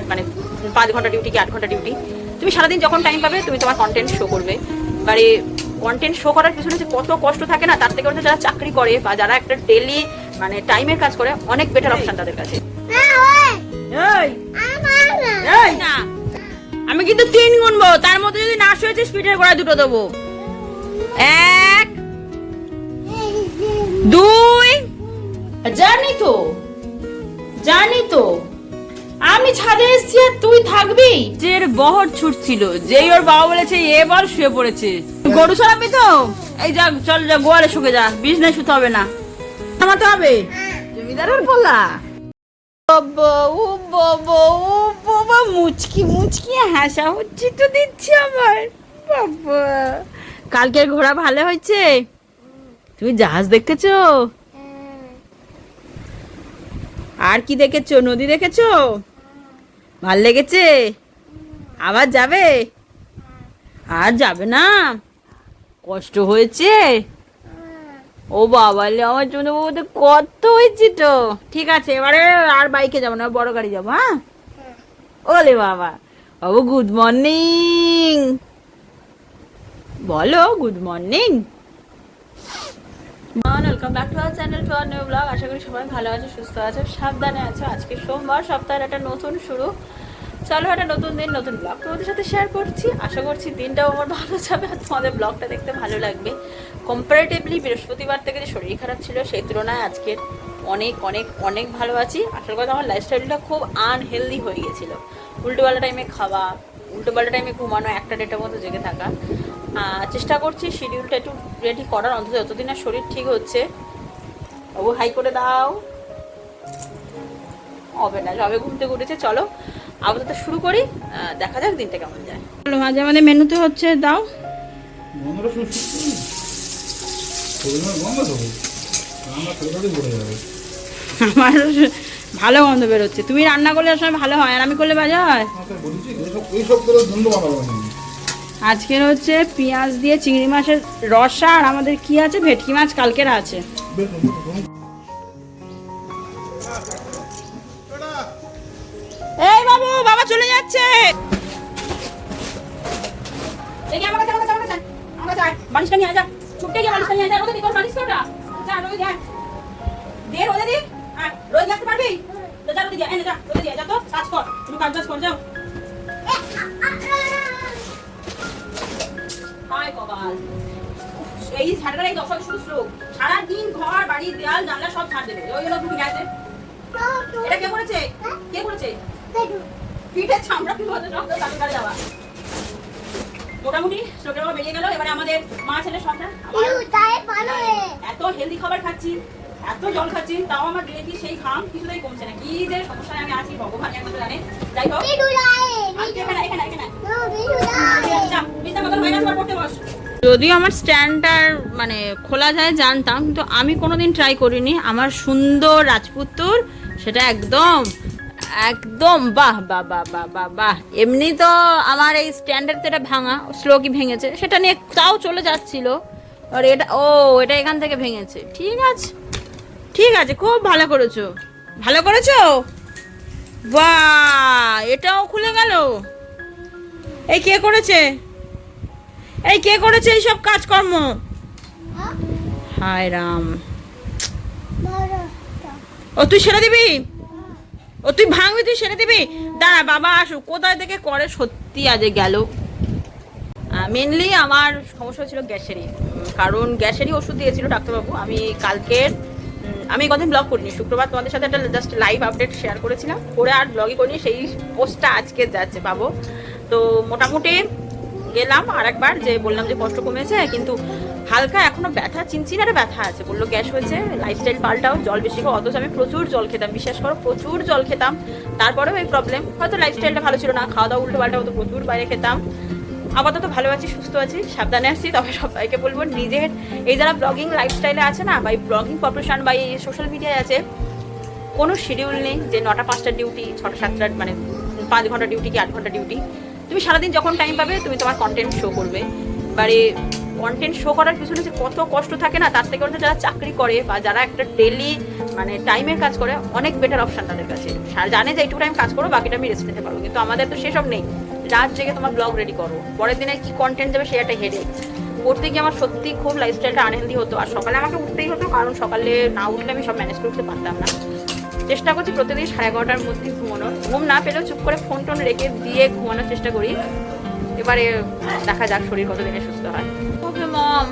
মানে 5 ঘন্টা ডিউটি কি 8 ঘন্টা ডিউটি, তুমি সারাদিন যখন টাইম পাবে তুমি তোমার কন্টেন্ট শো করবে। এবারে কন্টেন্ট শো করার পিছনে যে কত কষ্ট থাকে না, তার থেকে হচ্ছে যারা চাকরি করে বা যারা একটা ডেলি মানে টাইমের কাজ করে, অনেক বেটার অপশন তাদের কাছে। না, আমি কিন্তু 3 গুনবো, তার মধ্যে যদি নাশ হয়েছে স্পিডের গোড়ায় 2 দেবো। 1 2 জানি তো আমি ছাদে এসেছি আর তুই থাকবি। যে বহর ছুটছিল, যেই ওর বাবা বলেছে এবার শুয়ে পড়েছে। গরু সরাবি তো? এই যা, চল যা গোয়ালে শুকে যা, বিছনায় শুতে হবে না, থামাতে হবে। জমিদারের বলা বাবা মুচকি মুচকি হাসা হচ্ছে তো দিচ্ছে আমার। বাবা কালকের ঘোড়া ভালো হয়েছে? তুমি জাহাজ দেখেছো? আর কি দেখেছো? নদী দেখেছো? ভাল লেগেছে? আবার যাবে? আর যাবে না? কষ্ট হয়েছে? ও বাবা, আমার জন্য কত হয়েছে তো। ঠিক আছে, এবারে আর বাইকে যাবো না, বড় গাড়ি যাবো। হ্যাঁ, ওলে বাবা। বাবু গুড মর্নিং বলো, good morning. Welcome back to our channel, to our new blog. আশা করি সবাই ভালো আছে, সুস্থ আছে, সাবধানে আছে। আজকে সোমবার, সপ্তাহের একটা নতুন শুরু। চলো, একটা নতুন দিন, নতুন ব্লগ তোমাদের সাথে শেয়ার করছি। আশা করছি দিনটাও আমার ভালো যাবে আর তোমাদের ব্লগটা দেখতে ভালো লাগবে। কম্পারেটিভলি বৃহস্পতিবার থেকে যে শরীর খারাপ ছিল, সেই তুলনায় আজকের অনেক অনেক অনেক ভালো আছি। আসল কথা, আমার লাইফস্টাইলটা খুব আনহেলদি হয়ে গেছিলো। উল্টোপাল্টা টাইমে খাওয়া, উল্টোপাল্টা টাইমে ঘুমানো, 1টা-1:30টার মতো জেগে থাকা। চেষ্টা করছি শিডিউলটা একটু রেডি করার, অন্তত যতদিন না শরীর ঠিক হচ্ছে। ও হাই করে দাও, হবে না, সবে ঘুম থেকে উঠেছে। চলো আপাতত শুরু করি, দেখা যাক দিনটা কেমন যায়। চলো, আজ আমাদের মেনুতে হচ্ছে, দাও আমার ভালো গন্ধ বেরোচ্ছে। তুমি রান্না করলে সময় ভালো হয়, আর আমি করলে বাজে হয়। আজকের হচ্ছে পেঁয়াজ দিয়ে চিংড়ি মাছের রসা, আর আমাদের কি আছে, ভেটকি মাছ কালকের আছে। এই বাবু, বাবা চলে যাচ্ছে। বালিশটা নিয়ে যা, ছুটে গিয়ে বালিশটা নিয়ে যা। রোদে দি, তোর বালিশ তোরা যা, রোদে যা, দে রোদে দি। রোদে আসতে পারবি? যা রোদে যা, এনে যা, রোদে দিয়ে যা, তো কাজ কর, তুমি কাজ কর, যাও। এই ঝাড়টার এই দশা শুধু স্লোক, সারাদিন ঘর বাড়ি দেয়াল জানলা সব ছাড় দেবে। ওই জন্য তুমি গেছে। এটা কে করেছে? কে করেছে? পিঠে চামড়া কি হতে সব তাকে কাটে যাওয়া। মোটামুটি স্লোকের বাবা বেরিয়ে গেল। এবারে আমাদের মা ছেলে সন্তান, এত হেলদি খাবার খাচ্ছি, এত জল খাচ্ছি, তাও আমার দেখি সেই ঘাম কিছুতেই কমছে না। কি যে সমস্যায় আমি আছি ভগবান একমাত্র জানে। যাই হোক, যদিও আমার স্ট্যান্ডটার মানে খোলা যায় জানতাম, কিন্তু আমি কোনোদিন ট্রাই করিনি। আমার সুন্দর রাজপুত্তর সেটা একদম একদম বাহ বাহ বাহ বাহ বাহ বাহ। এমনি তো আমার এই স্ট্যান্ডের তো এটা ভাঙা, স্লোকি ভেঙেছে, সেটা নিয়ে তাও চলে যাচ্ছিল। আর এটা, ও এটা এখান থেকে ভেঙেছে। ঠিক আছে, ঠিক আছে, খুব ভালো করেছো, ভালো করেছো। বাহ, এটাও খুলে গেল। এই কে করেছে? এই কে করেছে এইসব কাজকর্ম? হায় রাম। ও তুই সেরে দিবি? ও তুই ভাঙবি, তুই সেরে দিবি? দাঁড়া, বাবা আসুক, কোথায় থেকে করে সত্যি আজে গেল। মেনলি আমার সমস্যা হচ্ছিল গ্যাসেরই, কারণ গ্যাসেরই ওষুধ দিয়েছিল ডাক্তারবাবু। আমি কালকের, আমি কদিন ব্লগ করিনি, শুক্রবার তোমাদের সাথে একটা জাস্ট লাইভ আপডেট শেয়ার করেছিলাম, করে আর ব্লগই করিনি। সেই পোস্টটা আজকে যাচ্ছে পাবো। তো মোটামুটি গেলাম আর একবার, যে বললাম যে কষ্ট কমেছে, কিন্তু হালকা এখনো ব্যথা, চিনচিনারে ব্যথা আছে। বললো গ্যাস হয়েছে, লাইফস্টাইল পাল্টাও, জল বেশি খাও। অথচ আমি প্রচুর জল খেতাম, বিশ্বাস করো, প্রচুর জল খেতাম, তারপরেও এই প্রবলেম। হয়তো লাইফস্টাইলটা ভালো ছিল না, খাওয়া দাওয়া উল্টো পাল্টা হতো, প্রচুর বাইরে খেতাম। আপাতত ভালো আছি, সুস্থ আছি, সাবধানে আসছি। তবে সবাইকে বলবো, নিজের এই যারা ব্লগিং লাইফস্টাইলে আছে না, বা এই ব্লগিং প্রফেশন বা এই সোশ্যাল মিডিয়ায় আছে, কোনো শিডিউল নেই যে 9টা-5টার ডিউটি, 6টা-7টার মানে 5 ঘন্টা ডিউটি কি 8 ঘন্টা ডিউটি। তুমি সারাদিন যখন টাইম পাবে তুমি তোমার কন্টেন্ট শো করবে। এবারে কন্টেন্ট শো করার পিছনে যে কত কষ্ট থাকে না, তার থেকে হচ্ছে যারা চাকরি করে বা যারা একটা ডেলি মানে টাইমের কাজ করে অনেক বেটার অপশন তাদের কাছে, জানে যে এইটুকু টাইম কাজ করো, বাকিটা আমি রেস্ট নিতে পারবো। কিন্তু আমাদের তো সেসব নেই, রাত জেগে তোমার ব্লগ রেডি করো, পরের দিনে কি কন্টেন্ট দেবে সে একটা হেডেক। করতে গিয়ে আমার সত্যি খুব লাইফস্টাইলটা আনহেলদি হতো। আর সকালে আমাকে উঠতেই হতো, কারণ সকালে না উঠলে আমি সব ম্যানেজ করতে পারতাম না। চেষ্টা করছি প্রতিদিন 11:30টার মধ্যে ঘুমানোর, ঘুম না পেলেও চুপ করে ফোন টোন রেখে দিয়ে ঘুমানোর চেষ্টা করি। এবারে দেখা যাক শরীর কতদিনে সুস্থ হয়। ওকে মম,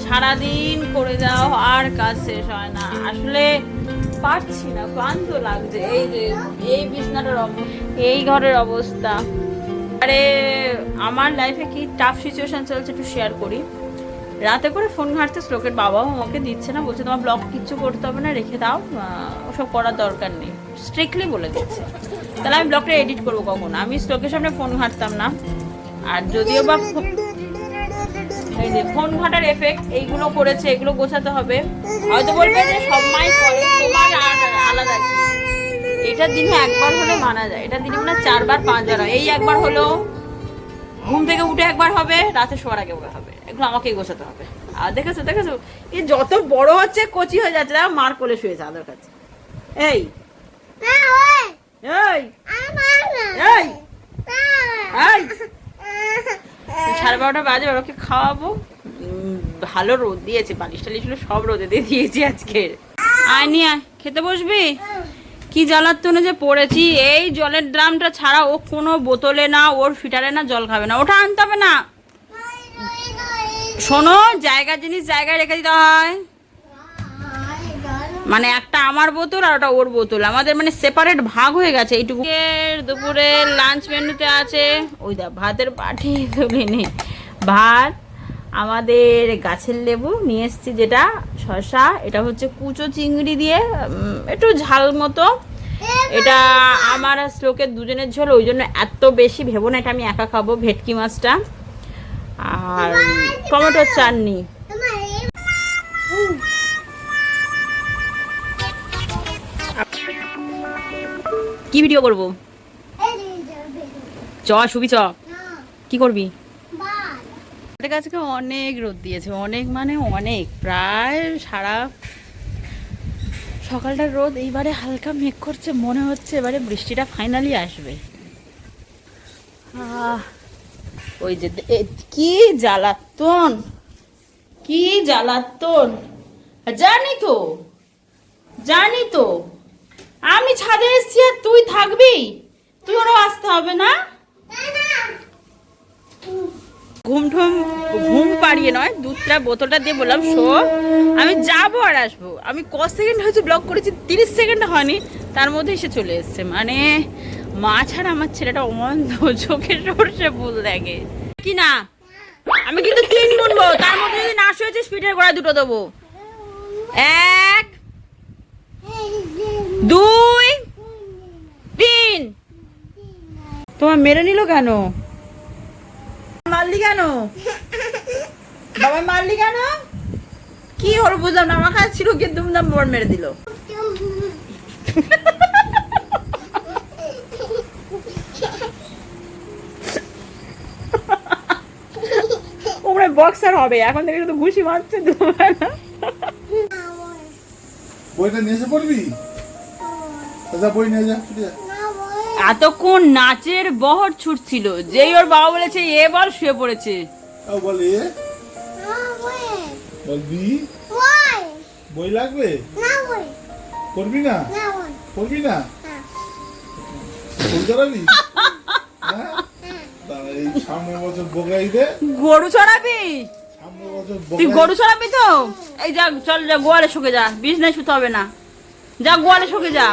সারাদিন করে যাও আর কাজ শেষ হয় না, আসলে পারছি না, ক্লান্ত লাগছে। এই যে এই বিছনাটার অবস্থা, এই ঘরের অবস্থা। আরে আমার লাইফে কি টাফ সিচুয়েশন চলছে একটু শেয়ার করি। রাতে করে ফোন ঘাঁটতে শ্লোকের বাবাও আমাকে দিচ্ছে না, বলছে তোমার ব্লগ কিচ্ছু করতে হবে না, রেখে দাও, ওসব করার দরকার নেই, স্ট্রিক্টলি বলে দিচ্ছে। তাহলে আমি ব্লগটা এডিট করবো কখন? আমি শ্লোকের সামনে ফোন ঘাঁটতাম না। আর যদিও বা এই যে ফোন ঘাঁটার এফেক্ট এইগুলো করেছে, এগুলো গোছাতে হবে। হয়তো বলবে যে সব মাই করে, তোমার আলাদা কি, এটা দিনে একবার হলে মানা যায়, এটা দিনে মানে 4বার 5বার হয়। এই একবার হলো ঘুম থেকে উঠে একবার হবে, রাতে শোয়ার আগে হবে, এগুলো আমাকেই গোছাতে হবে। আর দেখেছো দেখেছো এ যত বড় হচ্ছে কচি হয়ে যাচ্ছে, দেখো মার কোলে শুয়েছে আদর কাছে। এই এই এই 12:30 বাজে, ওকে খাওয়াবো। ভালো রোদ দিয়েছে, বালিশ টালিশ সব রোদে দিয়ে দিয়েছি আজকে। আয় নিয়ে আয়, খেতে বসবি? কি জ্বালাতনে যে পড়েছি, এই জলের ড্রামটা ছাড়া ও কোনো বোতলে না, ওর ফিটারে না জল খাবে না, ওটা আনতে হবে না। শোনো, জায়গা জিনিস জায়গায় রেখে দিতে হয়, মানে একটা আমার বোতল আর ওটা ওর বোতল, আমাদের মানে সেপারেট ভাগ হয়ে গেছে এইটুকু। দুপুরে লাঞ্চ মেনুতে আছে ওই দা ভাতের পাটি তুলে নে ভাত, আমাদের গাছের লেবু নিয়ে এসছি, যেটা শসা, এটা হচ্ছে কুচো চিংড়ি দিয়ে একটু ঝাল মতো। এটা আমার আর শ্লোকের দুজনের ঝোল, ওই জন্য এত বেশি ভেবো না, এটা আমি একা খাবো। ভেটকি মাছটা আর টমেটোর চাটনি। কি ভিডিও করবো? চ শুবি, চ কি করবি? আজকে অনেক রোদ দিয়েছে, অনেক মানে অনেক, প্রায় সারা সকালটার রোদ। এইবারে হালকা মেঘ করছে, মনে হচ্ছে এবারে বৃষ্টিটা ফাইনালি আসবে। ওই যে কি জ্বালাতন, কি জ্বালাতন, জানি তো জানি তো, আমি ছাদে এসছি আর তুই থাকবি, তুই ওরও আসতে হবে না। ঘুম পাড়িয়ে নয়, দুধটা বোতলটা দিয়ে বললাম শো, আমি যাবো আর আসবো। আমি ক সেকেন্ড হয়েছে ব্লগ করেছি, 30 সেকেন্ড হয়নি, তার মধ্যে এসে চলে এসছে। মানে মা ছাড়া আমার ছেলেটা অন্ধ, চোখে সর্ষে ফুল দেখে কি না। আমি কিন্তু 3 গুনবো, তার মধ্যে যদি না শুয়েছে স্পিডের গোড়া 2 দেবো। 1 2 3। তোমার মেরে নিল কেন? মারলি কেন? বাবা মারলি কেন? কি হলো বুঝলাম না, আমার কাছে ছিল গিয়ে দুমদাম বড় মেরে দিল। ওমরা বক্সার হবে এখন থেকে, শুধু ঘুষি মারছে দুবেলা। বইটা নিয়ে এসে পড়বি? দাদা বই নিয়ে যা। এতক্ষণ নাচের বহর ছুটছিল, যেই ওর বাবা বলেছে এ বল, শুয়ে পড়েছে। বল এ বলবি, বই লাগবে? পড়বি না? পড়বি না? বই চড়াবি? এই সামনের বছর বোগাই দে। গরু চড়াবি? সামনের বছর তুই গরু চড়াবি তো? এই যা, চল যা, গোয়ালে শুকে যা, বিছনায় শুতে হবে না, যা গোয়ালে শুকে যা।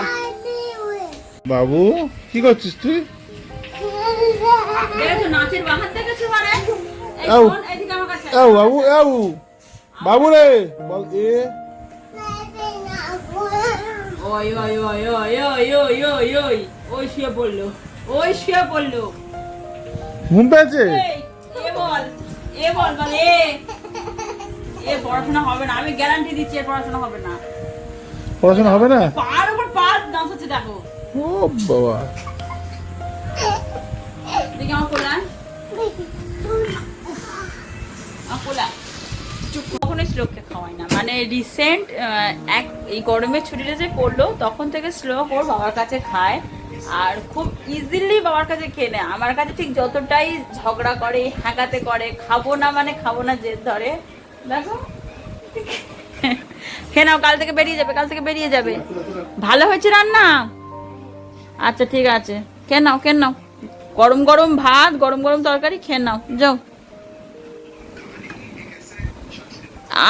বাবু কি করছিস তুই? দেখেছো নাচের বাহার দেখেছো? মানে এদিকে আমার কাছে বাবু বাবু রে বল এ। ওই ওই ওই ওই ওই ওই ওই ওই ওই শুয়ে পড়লো, ওই শুয়ে পড়লো। ঘুম পেয়েছে? এ বল, এ বল, বল এ পড়াশোনা হবে না, আমি গ্যারান্টি দিচ্ছি এর পড়াশোনা হবে না। পড়াশোনা হবে না? পার উপর পার ডান্স হচ্ছে দেখো। ও বাবা, দেখি আমার কোলা, আমার কোলা। চুপ, কখন কখনোই শ্লোককে খাওয়াই না, মানে রিসেন্ট এই গরমের ছুটিটা যে পড়লো তখন থেকে শ্লোক ওর বাবার কাছে খায়, আর খুব ইজিলি বাবার কাছে খেয়ে নেয়। আমার কাছে ঠিক যতটাই ঝগড়া করে, হাঁকাতে করে, খাবো না মানে খাবো না জেদ ধরে, দেখো খেয়ে নাও, কাল থেকে বেরিয়ে যাবে, কাল থেকে বেরিয়ে যাবে। ভালো হয়েছে রান্না? আচ্ছা ঠিক আছে, খেয়ে নাও, খেয়ে নাও, গরম গরম ভাত, গরম গরম তরকারি, খেয়ে নাও, যাও।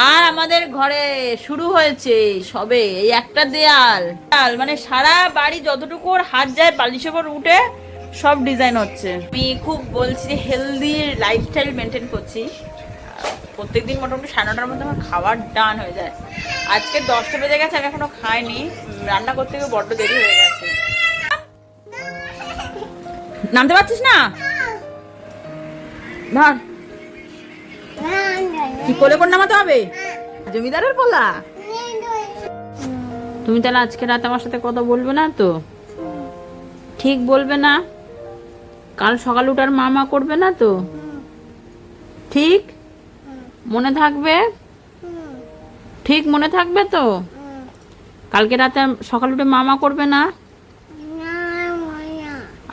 আর আমাদের ঘরে শুরু হয়েছে সবে এই একটা দেয়াল, মানে সারা বাড়ি যতটুকু ওর হাত যায় বালিশের উপর উঠে সব ডিজাইন হচ্ছে। আমি খুব বলছি হেলদি লাইফস্টাইল মেনটেন করছি, প্রত্যেকদিন মোটামুটি 9:30টার মধ্যে আমার খাবার ডান হয়ে যায়। আজকে 10টা বেজে গেছে, আমি এখনো খাইনি, রান্না করতে গিয়ে বড্ড দেরি হয়ে গেছে। নামতে পারছিস না? ধর, কি কোলে করে নামাতে হবে? জমিদারের পোলা? তুমি তাহলে আজকে রাতে আমার সাথে কথা বলবে না তো? ঠিক বলবে না? কাল সকাল উঠার মামা করবে না তো? ঠিক মনে থাকবে? ঠিক মনে থাকবে তো? কালকে রাতে সকাল উঠে মামা করবে না?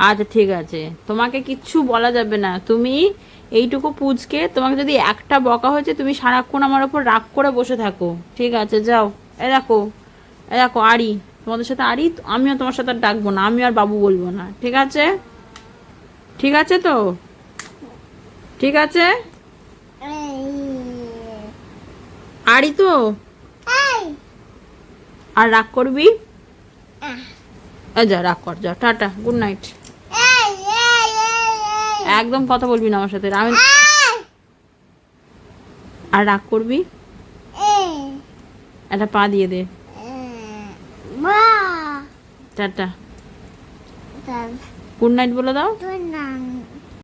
আচ্ছা ঠিক আছে, তোমাকে কিচ্ছু বলা যাবে না। তুমি এইটুকু পুচকে, তোমাকে যদি একটা বকা হয়েছে তুমি সারাক্ষণ আমার ওপর রাগ করে বসে থাকো, ঠিক আছে? যাও। এ দেখো, এ দেখো আরি, তোমাদের সাথে আরি, আমিও তোমার সাথে আর ডাকবো না, আমি আর বাবু বলবো না, ঠিক আছে? ঠিক আছে তো? ঠিক আছে আরি তো? আর রাগ করবি? যা রাগ কর, যা, টাটা, গুড নাইট। একদম কথা বলবি না আমার সাথে, আমি আর রাগ করবি? একটা পা দিয়ে দে, টাটা, গুড নাইট বলে দাও।